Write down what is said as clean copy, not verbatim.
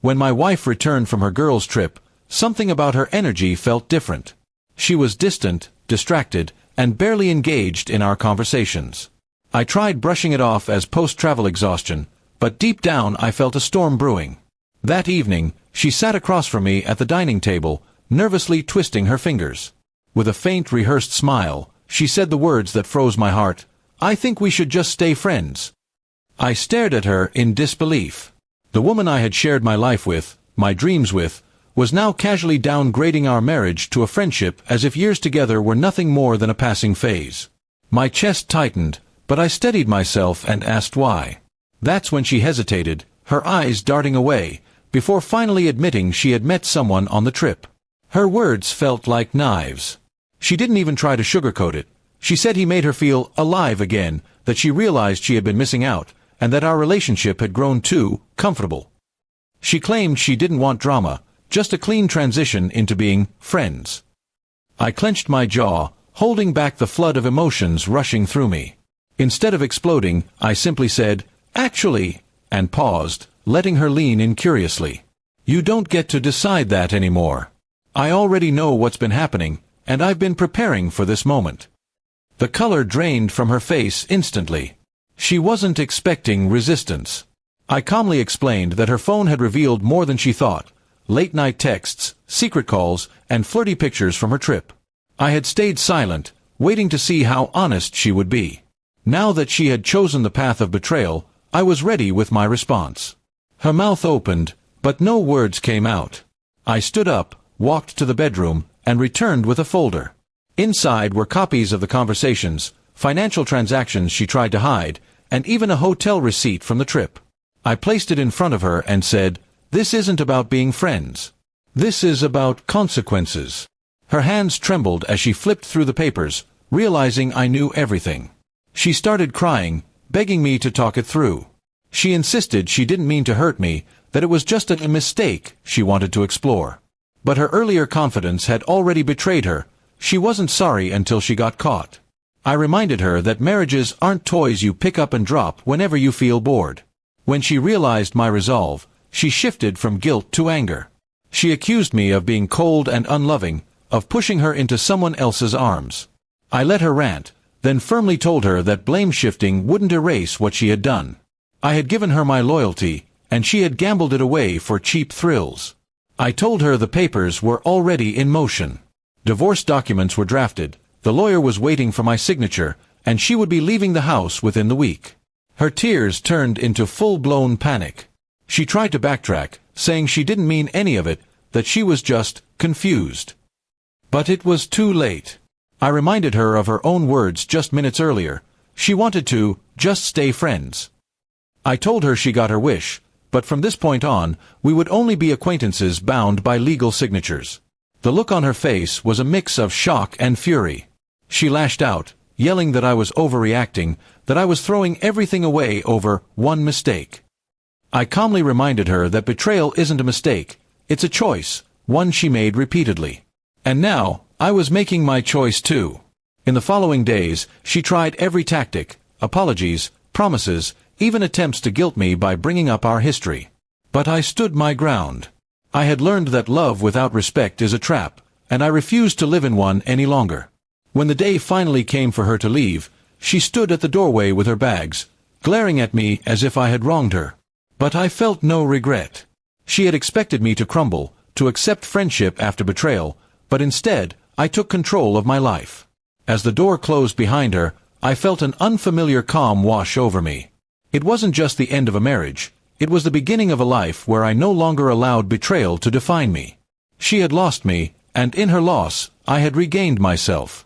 When my wife returned from her girls' trip, something about her energy felt different. She was distant, distracted, and barely engaged in our conversations. I tried brushing it off as post-travel exhaustion, but deep down I felt a storm brewing. That evening, she sat across from me at the dining table, nervously twisting her fingers. With a faint, rehearsed smile, she said the words that froze my heart, "I think we should just stay friends." I stared at her in disbelief. The woman I had shared my life with, my dreams with, was now casually downgrading our marriage to a friendship as if years together were nothing more than a passing phase. My chest tightened, but I steadied myself and asked why. That's when she hesitated, her eyes darting away, before finally admitting she had met someone on the trip. Her words felt like knives. She didn't even try to sugarcoat it. She said he made her feel alive again, that she realized she had been missing out, and that our relationship had grown too comfortable. She claimed she didn't want drama, just a clean transition into being friends. I clenched my jaw, holding back the flood of emotions rushing through me. Instead of exploding, I simply said, "Actually," and paused, letting her lean in curiously. "You don't get to decide that anymore. I already know what's been happening, and I've been preparing for this moment." The color drained from her face instantly. She wasn't expecting resistance. I calmly explained that her phone had revealed more than she thought: late-night texts, secret calls, and flirty pictures from her trip. I had stayed silent, waiting to see how honest she would be. Now that she had chosen the path of betrayal, I was ready with my response. Her mouth opened, but no words came out. I stood up, walked to the bedroom, and returned with a folder. Inside were copies of the conversations, financial transactions she tried to hide, and even a hotel receipt from the trip. I placed it in front of her and said, "This isn't about being friends. This is about consequences." Her hands trembled as she flipped through the papers, realizing I knew everything. She started crying, begging me to talk it through. She insisted she didn't mean to hurt me, that it was just a mistake she wanted to explore. But her earlier confidence had already betrayed her. She wasn't sorry until she got caught. I reminded her that marriages aren't toys you pick up and drop whenever you feel bored. When she realized my resolve, she shifted from guilt to anger. She accused me of being cold and unloving, of pushing her into someone else's arms. I let her rant, then firmly told her that blame-shifting wouldn't erase what she had done. I had given her my loyalty, and she had gambled it away for cheap thrills. I told her the papers were already in motion. Divorce documents were drafted, the lawyer was waiting for my signature, and she would be leaving the house within the week. Her tears turned into full-blown panic. She tried to backtrack, saying she didn't mean any of it, that she was just confused. But it was too late. I reminded her of her own words just minutes earlier. She wanted to just stay friends. I told her she got her wish, but from this point on, we would only be acquaintances bound by legal signatures. The look on her face was a mix of shock and fury. She lashed out, yelling that I was overreacting, that I was throwing everything away over one mistake. I calmly reminded her that betrayal isn't a mistake, it's a choice, one she made repeatedly. And now, I was making my choice too. In the following days, she tried every tactic: apologies, promises, even attempts to guilt me by bringing up our history. But I stood my ground. I had learned that love without respect is a trap, and I refused to live in one any longer. When the day finally came for her to leave, she stood at the doorway with her bags, glaring at me as if I had wronged her. But I felt no regret. She had expected me to crumble, to accept friendship after betrayal, but instead, I took control of my life. As the door closed behind her, I felt an unfamiliar calm wash over me. It wasn't just the end of a marriage, it was the beginning of a life where I no longer allowed betrayal to define me. She had lost me, and in her loss, I had regained myself.